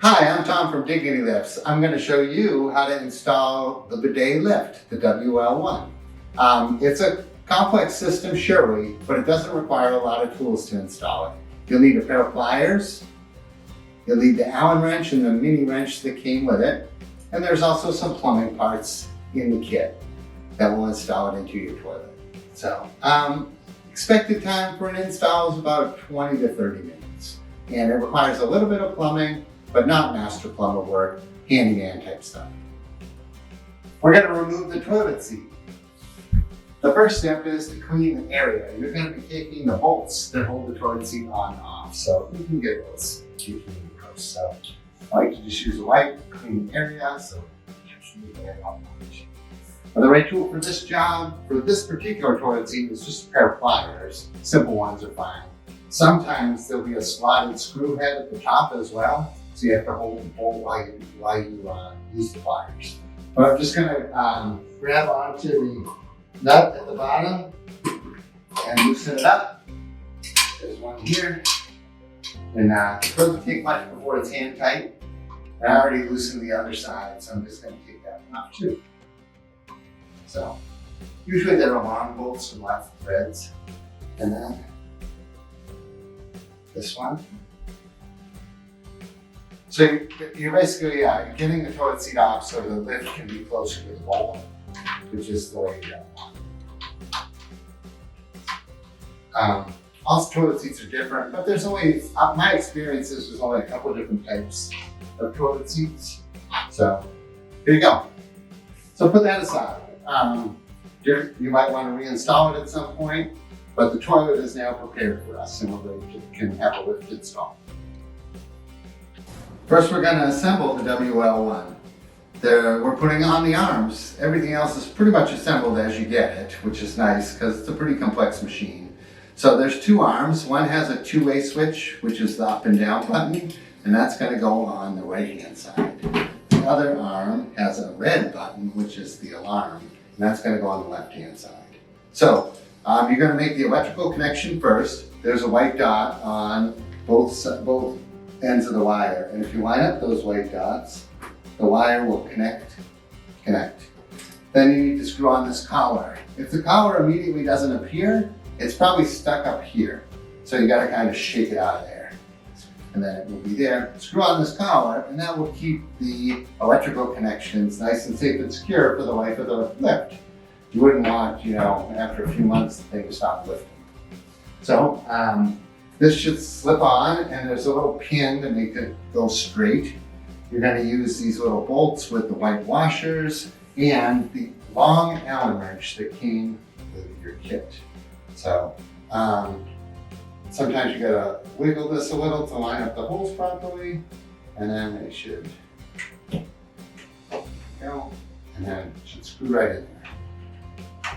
Hi, I'm Tom from Dignity Lifts. I'm going to show you how to install the bidet lift, the WL1. It's a complex system, surely, but it doesn't require a lot of tools to install it. You'll need a pair of pliers, you'll need the Allen wrench and the mini wrench that came with it, and there's also some plumbing parts in the kit that will install it into your toilet. So, expected time for an install is about 20 to 30 minutes, and it requires a little bit of plumbing, but not master plumber work, handyman type stuff. We're going to remove the toilet seat. The first step is to clean the area. You're going to be taking the bolts that hold the toilet seat on and off, so you can get those gross. So I like to just use a wipe to clean the area, so the right tool for this job, for this particular toilet seat, is just a pair of pliers. Simple ones are fine. Sometimes there'll be a slotted screw head at the top as well, so you have to hold the bolt while you use the pliers. But I'm just going to grab onto the nut at the bottom and loosen it up. There's one here. And it doesn't take much before it's hand tight. And I already loosened the other side, so I'm just going to take that one off too. So usually there are long bolts with lots of threads. And then this one. So you're basically getting the toilet seat off so the lift can be closer to the bowl, which is the way you want. All toilet seats are different, but there's only, my experience is there's only a couple of different types of toilet seats. So here you go. So put that aside. You might want to reinstall it at some point, but the toilet is now prepared for us and we're ready to can have a lift installed. First, we're going to assemble the WL1. We're putting on the arms. Everything else is pretty much assembled as you get it, which is nice because it's a pretty complex machine. So there's two arms. One has a two-way switch, which is the up and down button, and that's going to go on the right-hand side. The other arm has a red button, which is the alarm, and that's going to go on the left-hand side. So you're going to make the electrical connection first. There's a white dot on both ends of the wire, and if you line up those white dots, the wire will connect. Then you need to screw on this collar. If the collar immediately doesn't appear, it's probably stuck up here. So you got to kind of shake it out of there. And then it will be there. Screw on this collar, and that will keep the electrical connections nice and safe and secure for the life of the lift. You wouldn't want, after a few months, the thing to stop lifting. So this should slip on, and there's a little pin to make it go straight. You're going to use these little bolts with the white washers and the long Allen wrench that came with your kit. So sometimes you gotta wiggle this a little to line up the holes properly, and then they should go, and then it should screw right in there.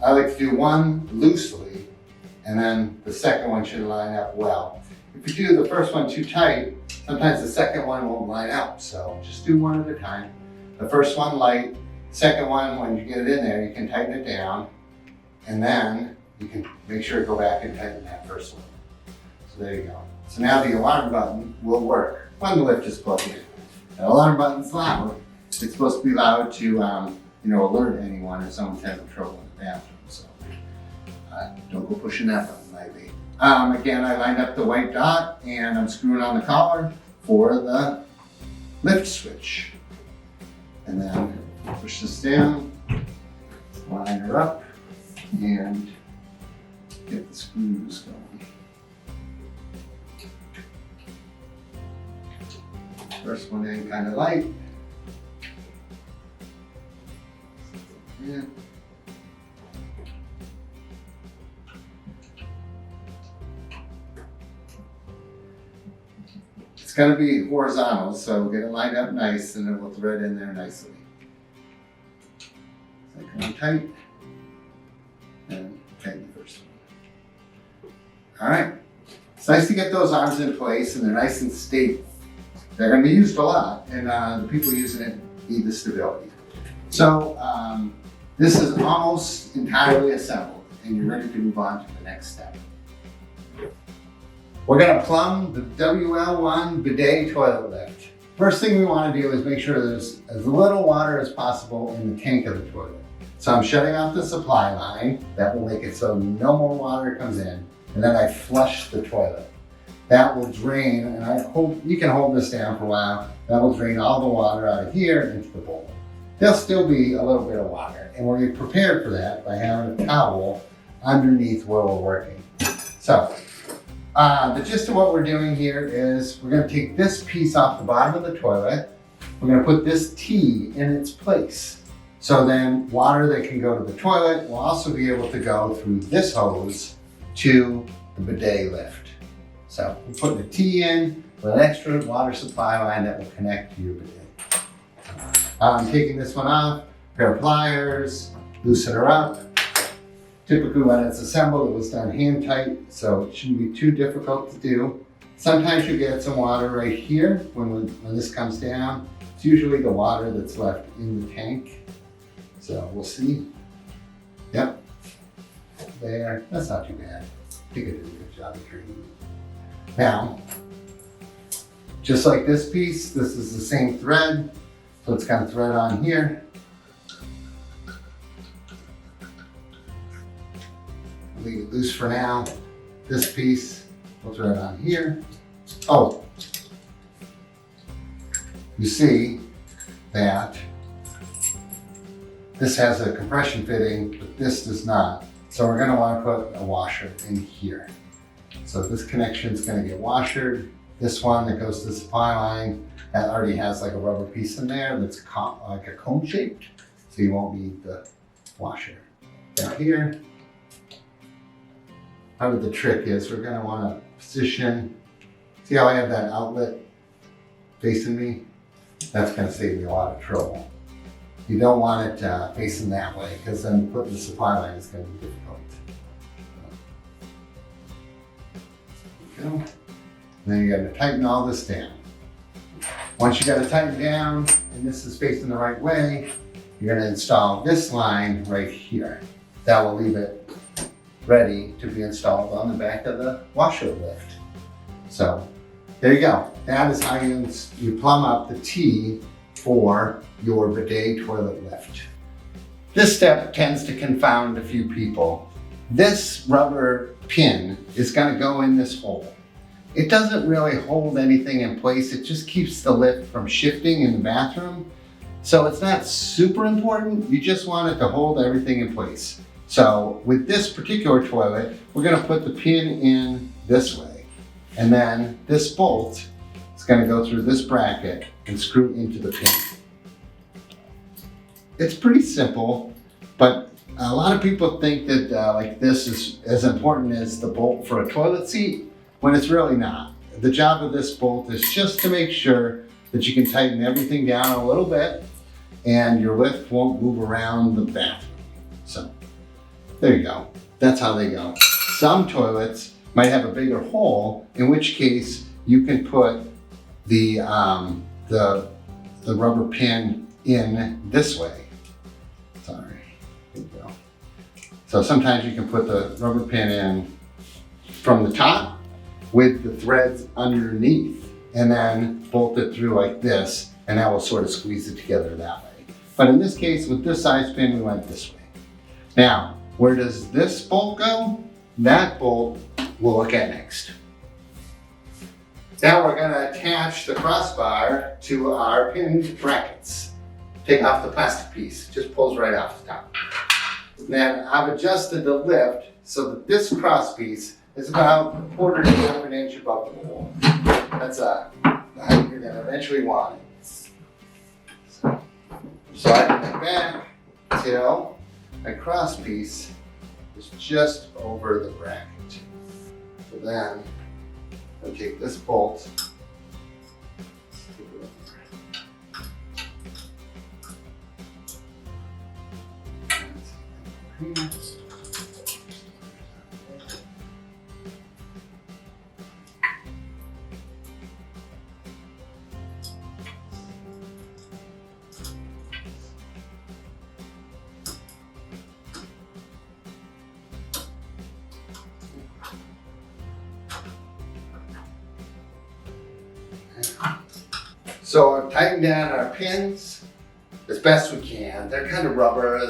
I like to do one loosely, and then the second one should line up well. If you do the first one too tight, sometimes the second one won't line up, so just do one at a time. The first one light, second one, when you get it in there, you can tighten it down, and then you can make sure to go back and tighten that first one. So there you go. So now the alarm button will work when the lift is plugged in. The alarm button's loud. It's supposed to be loud to alert anyone if someone's having trouble in the bathroom. So don't go pushing that button lightly. Again, I lined up the white dot and I'm screwing on the collar for the lift switch. And then push this down, line her up, and get the screws going. First one in kind of light. Yeah. It's going to be horizontal, so get it lined up nice and it will thread in there nicely. So come on tight and tighten the first one. All right. It's nice to get those arms in place and they're nice and stable. They're going to be used a lot, and the people using it need the stability. So this is almost entirely assembled, and you're ready to move on to the next step. We're going to plumb the WL1 bidet toilet lift. First thing we want to do is make sure there's as little water as possible in the tank of the toilet. So I'm shutting off the supply line. That will make it so no more water comes in. And then I flush the toilet. That will drain, and I hope you can hold this down for a while. That will drain all the water out of here into the bowl. There'll still be a little bit of water, and we're prepared for that by having a towel underneath where we're working. So, the gist of what we're doing here is we're going to take this piece off the bottom of the toilet. We're going to put this T in its place. So then water that can go to the toilet will also be able to go through this hose to the bidet lift. So we're putting a T in with an extra water supply line that will connect to your bidet. I'm taking this one off, pair of pliers, loosen her up. Typically when it's assembled, it was done hand tight, so it shouldn't be too difficult to do. Sometimes you get some water right here when this comes down. It's usually the water that's left in the tank. So we'll see. Yep, there, that's not too bad. I think I did a good job of treating. Now, just like this piece, this is the same thread. So it's got a thread on here. Leave it loose for now. This piece, we'll thread on here. Oh, you see that this has a compression fitting, but this does not. So we're gonna wanna put a washer in here. So this connection is gonna get washered. This one that goes to the supply line, that already has like a rubber piece in there that's like a cone shaped, so you won't need the washer. Down here, part of the trick is we're gonna wanna position, see how I have that outlet facing me? That's gonna save me a lot of trouble. You don't want it facing that way, because then putting the supply line is gonna be difficult. There we go. And then you gotta tighten all this down. Once you got it tightened down and this is facing the right way, you're gonna install this line right here. That will leave it ready to be installed on the back of the washer lift. So there you go. That is how you plumb up the T for your bidet toilet lift. This step tends to confound a few people. This rubber pin is gonna go in this hole. It doesn't really hold anything in place. It just keeps the lift from shifting in the bathroom. So it's not super important. You just want it to hold everything in place. So with this particular toilet, we're gonna put the pin in this way. And then this bolt is gonna go through this bracket and screw into the pin. It's pretty simple, but a lot of people think that like this is as important as the bolt for a toilet seat, when it's really not. The job of this bolt is just to make sure that you can tighten everything down a little bit and your lift won't move around the bathroom. So there you go. That's how they go. Some toilets might have a bigger hole, in which case you can put the rubber pin in this way. Sorry, here we go. So sometimes you can put the rubber pin in from the top with the threads underneath and then bolt it through like this, and that will sort of squeeze it together that way. But in this case, with this size pin, we went this way. Now, where does this bolt go? That bolt we'll look at next. Now we're gonna attach the crossbar to our pin brackets. Take off the plastic piece, just pulls right off the top. Then I've adjusted the lift so that this cross piece is about 1/4 to 1/2 inch above the wall. That's the height you're gonna eventually want it. So I can go back till my cross piece is just over the bracket. So then I'll take this bolt, So I've tightened down our pins as best we can. They're kind of rubber,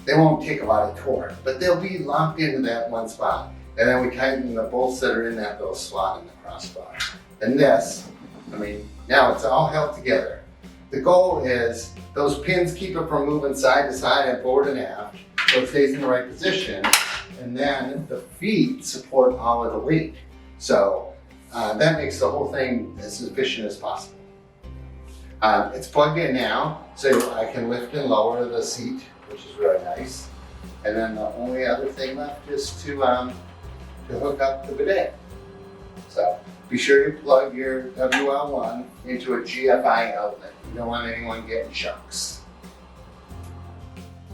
they won't take a lot of torque, but they'll be locked into that one spot. And then we tighten the bolts that are in that little slot in the crossbar. And this, I mean, now it's all held together. The goal is those pins keep it from moving side to side and forward and aft, so it stays in the right position. And then the feet support all of the weight. So that makes the whole thing as efficient as possible. It's plugged in now, so I can lift and lower the seat, which is really nice. And then the only other thing left is to hook up the bidet. So be sure to plug your WL1 into a GFI outlet. You don't want anyone getting shocks.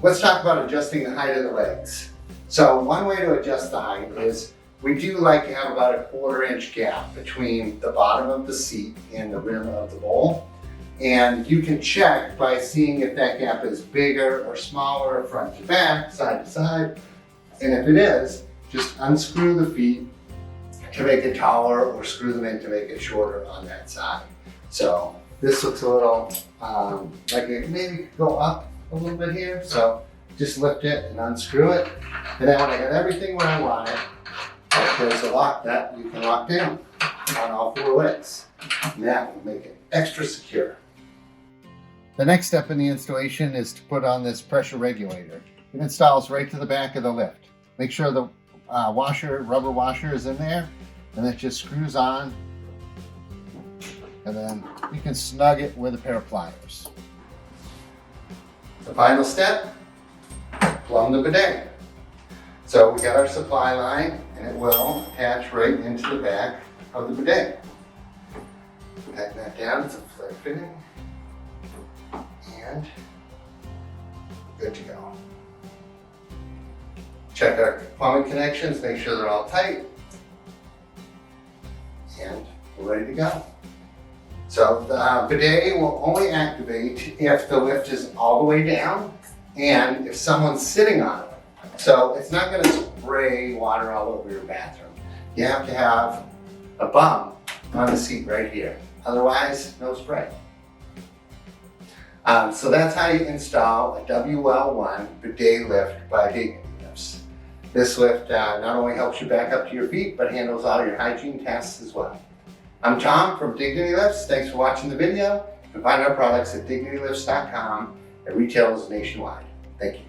Let's talk about adjusting the height of the legs. So one way to adjust the height is we do like to have about a 1/4 inch gap between the bottom of the seat and the rim of the bowl. And you can check by seeing if that gap is bigger or smaller, front to back, side to side. And if it is, just unscrew the feet to make it taller or screw them in to make it shorter on that side. So this looks a little like it maybe could go up a little bit here. So just lift it and unscrew it. And then when I got everything where I want it, there's a lock that you can lock down on all 4 legs. Now we'll make it extra secure. The next step in the installation is to put on this pressure regulator. It installs right to the back of the lift. Make sure the rubber washer is in there, and it just screws on, and then you can snug it with a pair of pliers. The final step, plumb the bidet. So we got our supply line, and it will attach right into the back of the bidet. Tighten that down, it's a flare fitting, and good to go. Check our plumbing connections, make sure they're all tight, and we're ready to go. So the bidet will only activate if the lift is all the way down and if someone's sitting on it. So it's not going to spray water all over your bathroom. You have to have a bum on the seat right here. Otherwise, no spray. So that's how you install a WL1 bidet lift by Dignity Lifts. This lift not only helps you back up to your feet, but handles all your hygiene tasks as well. I'm Tom from Dignity Lifts. Thanks for watching the video. You can find our products at dignitylifts.com and retailers nationwide. Thank you.